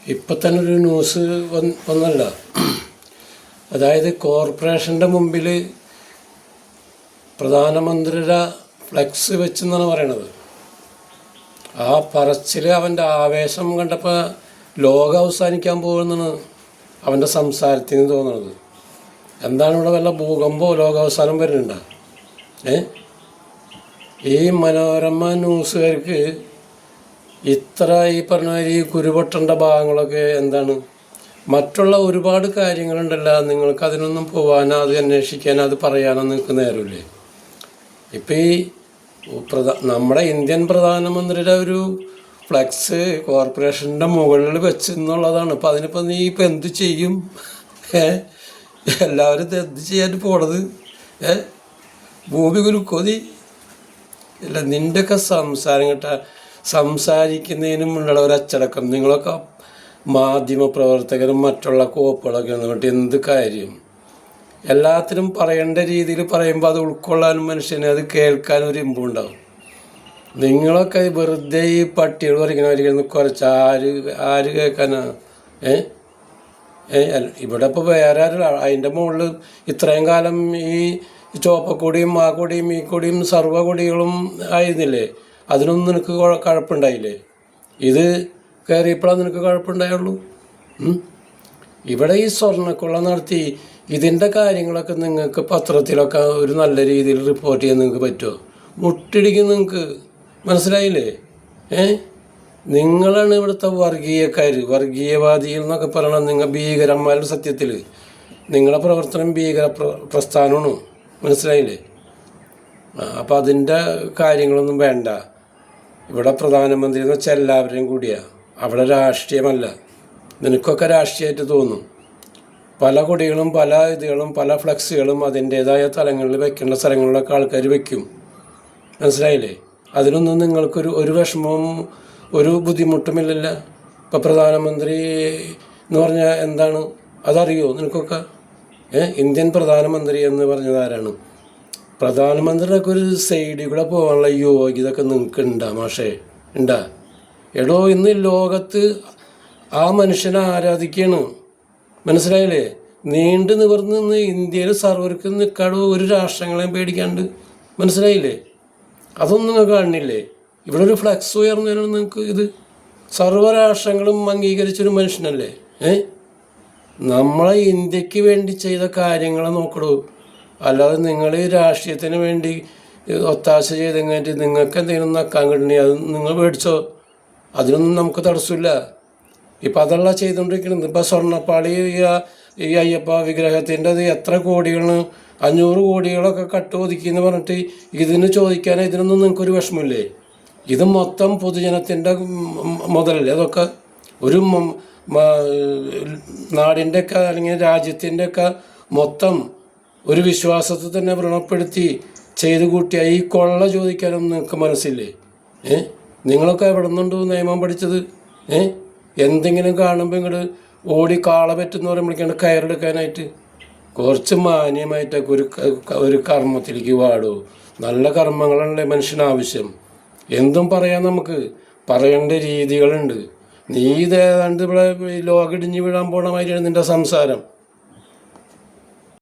ഇപ്പം തന്നെ ഒരു ന്യൂസ് വന്നല്ല, അതായത് കോർപ്പറേഷൻ്റെ മുമ്പിൽ പ്രധാനമന്ത്രിയുടെ ഫ്ലെക്സ് വെച്ചെന്നാണ് പറയണത്. ആ പറച്ചിൽ അവൻ്റെ ആവേശം കണ്ടപ്പോൾ ലോകം അവസാനിക്കാൻ പോകുമെന്നാണ് അവൻ്റെ സംസാരത്തിൽ നിന്ന് തോന്നുന്നത്. എന്താണ് ഇവിടെ വല്ല ഭൂകമ്പോ ലോകാവസാനം വരുന്നുണ്ടോ? ഈ മനോരമ ന്യൂസുകാർക്ക് ഇത്ര ഈ പറഞ്ഞ ഈ കുരുപൊട്ടേണ്ട ഭാഗങ്ങളൊക്കെ എന്താണ്? മറ്റുള്ള ഒരുപാട് കാര്യങ്ങളുണ്ടല്ലോ, നിങ്ങൾക്ക് അതിനൊന്നും പോകാനോ അത് അന്വേഷിക്കാനോ അത് പറയാനോ നിങ്ങൾക്ക് നേരമില്ലേ? ഇപ്പം ഈ നമ്മുടെ ഇന്ത്യൻ പ്രധാനമന്ത്രിയുടെ ഒരു ഫ്ലെക്സ് കോർപ്പറേഷൻ്റെ മുകളിൽ വെച്ചെന്നുള്ളതാണ്. ഇപ്പം അതിനിപ്പോൾ നീ ഇപ്പം എന്ത് ചെയ്യും? എല്ലാവരും എന്ത് ചെയ്യാൻ പോണത്? ഭൂമി കുലുക്കോതി ഇല്ല. നിൻ്റെയൊക്കെ സംസാരം കേട്ടാ സംസാരിക്കുന്നതിനും ഉള്ള ഒരു അച്ചടക്കം. നിങ്ങളൊക്കെ മാധ്യമ പ്രവർത്തകരും മറ്റുള്ള കോപ്പുകളൊക്കെ എന്നിട്ട് എന്ത് കാര്യം? എല്ലാത്തിനും പറയേണ്ട രീതിയിൽ പറയുമ്പോൾ അത് ഉൾക്കൊള്ളാനും മനുഷ്യന് അത് കേൾക്കാനും ഒരു ഇമ്പുണ്ടാവും. നിങ്ങളൊക്കെ വെറുതെ ഈ പട്ടികൾ വരയ്ക്കണമായിരിക്കും കുറച്ച് ആര് കേൾക്കാനാ? ഇവിടെ ഇപ്പോൾ വേറെ ആരും അതിൻ്റെ മുകളിൽ ഇത്രയും കാലം ഈ ചോപ്പക്കൊടിയും ആ കൊടിയും ഈ കൊടിയും സർവ്വ കൊടികളും ആയിരുന്നില്ലേ? അതിനൊന്നും നിനക്ക് കുഴപ്പമുണ്ടായില്ലേ? ഇത് കയറിയപ്പോഴാണ് നിനക്ക് കുഴപ്പമുണ്ടായുള്ളൂ. ഇവിടെ ഈ സ്വർണ്ണക്കൊള്ള നടത്തി ഇതിൻ്റെ കാര്യങ്ങളൊക്കെ നിങ്ങൾക്ക് പത്രത്തിലൊക്കെ ഒരു നല്ല രീതിയിൽ റിപ്പോർട്ട് ചെയ്യാൻ നിങ്ങൾക്ക് പറ്റുമോ? മുട്ടിടിക്കും നിങ്ങൾക്ക്. മനസ്സിലായില്ലേ? നിങ്ങളാണ് ഇവിടുത്തെ വർഗീയക്കാർ, വർഗീയവാദികൾ എന്നൊക്കെ പറയണം. നിങ്ങൾ ഭീകരന്മാരുടെ സത്യത്തിൽ നിങ്ങളുടെ പ്രവർത്തനം ഭീകര പ്രസ്ഥാനമാണ്. മനസ്സിലായില്ലേ? അപ്പം അതിൻ്റെ കാര്യങ്ങളൊന്നും വേണ്ട. ഇവിടെ പ്രധാനമന്ത്രി എന്ന് വെച്ചാൽ എല്ലാവരെയും കൂടിയാണ്. അവിടെ രാഷ്ട്രീയമല്ല. നിനക്കൊക്കെ രാഷ്ട്രീയമായിട്ട് തോന്നും. പല കൊടികളും പല ഇതുകളും പല ഫ്ലക്സുകളും അതിൻ്റേതായ തലങ്ങളിൽ വെക്കേണ്ട സ്ഥലങ്ങളിലൊക്കെ ആൾക്കാർ വെക്കും. മനസ്സിലായില്ലേ? അതിനൊന്നും നിങ്ങൾക്കൊരു വിഷമവും ഒരു ബുദ്ധിമുട്ടുമില്ലല്ല. ഇപ്പം പ്രധാനമന്ത്രി എന്ന് പറഞ്ഞാൽ എന്താണ് അതറിയോ നിനക്കൊക്കെ? ഇന്ത്യൻ പ്രധാനമന്ത്രി എന്ന് പറഞ്ഞത് ആരാണ്? പ്രധാനമന്ത്രിയൊക്കെ ഒരു സൈഡിൽ കൂടെ പോകാനുള്ള യോഗ്യതൊക്കെ നിങ്ങൾക്ക് ഉണ്ടാ മാഷേ? ഉണ്ടാ? എടോ, ഇന്ന് ലോകത്ത് ആ മനുഷ്യനെ ആരാധിക്കുകയാണ്. മനസ്സിലായില്ലേ? നീണ്ടു നിവർന്ന് നിന്ന് ഇന്ത്യയിൽ സർവർക്ക് നിൽക്കാടോ, ഒരു രാഷ്ട്രങ്ങളെയും പേടിക്കാണ്ട്. മനസ്സിലായില്ലേ? അതൊന്നും നിങ്ങൾ കാണുന്നില്ലേ? ഇവിടെ ഒരു ഫ്ലക്സ് ഉയർന്നതിനാണ് നിങ്ങൾക്ക് ഇത്. സർവ്വരാഷ്ട്രങ്ങളും അംഗീകരിച്ചൊരു മനുഷ്യനല്ലേ? നമ്മളെ ഇന്ത്യക്ക് വേണ്ടി ചെയ്ത കാര്യങ്ങളെ നോക്കടൂ. അല്ലാതെ നിങ്ങൾ ഈ രാഷ്ട്രീയത്തിന് വേണ്ടി ഒത്താശ ചെയ്തെങ്കിൽ നിങ്ങൾക്ക് എന്തെങ്കിലും നക്കാൻ കിട്ടണേ അത് നിങ്ങൾ മേടിച്ചോ. അതിനൊന്നും നമുക്ക് തടസ്സമില്ല. ഇപ്പം അതല്ല ചെയ്തുകൊണ്ടിരിക്കുന്നത്. ഇപ്പം സ്വർണ്ണപ്പാളി ഈ അയ്യപ്പ വിഗ്രഹത്തിൻ്റെ അത് എത്ര കോടികളാണ്, 500 കോടികളൊക്കെ കട്ട് ഒതുക്കിയെന്ന് പറഞ്ഞിട്ട് ഇതിന് ചോദിക്കാൻ ഇതിനൊന്നും നിങ്ങൾക്കൊരു വിഷമമില്ലേ? ഇത് മൊത്തം പൊതുജനത്തിൻ്റെ മുതലല്ലേ? അതൊക്കെ ഒരു നാടിൻ്റെയൊക്കെ അല്ലെങ്കിൽ രാജ്യത്തിൻ്റെയൊക്കെ മൊത്തം ഒരു വിശ്വാസത്തെ തന്നെ വ്രണപ്പെടുത്തി ചെയ്ത് കൂട്ടിയ ഈ കൊള്ള ചോദിക്കാനൊന്നും നിങ്ങൾക്ക് മനസ്സില്ലേ? നിങ്ങളൊക്കെ എവിടെ നിന്നുണ്ട് നിയമം പഠിച്ചത്? എന്തെങ്കിലും കാണുമ്പോൾ ഇങ്ങോട്ട് ഓടി കാള പറ്റുന്ന പറയുമ്പോഴേക്കാണ് കയറെടുക്കാനായിട്ട്. കുറച്ച് മാന്യമായിട്ടൊക്കെ ഒരു കർമ്മത്തിലേക്ക് വാടൂ. നല്ല കർമ്മങ്ങളല്ലേ മനുഷ്യന് ആവശ്യം. എന്തും പറയാൻ നമുക്ക് പറയേണ്ട രീതികളുണ്ട്. നീ ഇതേതാണ്ട് ഇവിടെ ലോകം ഇടിഞ്ഞ് വീഴാൻ പോണ മാതിരിയാണ് നിൻ്റെ സംസാരം.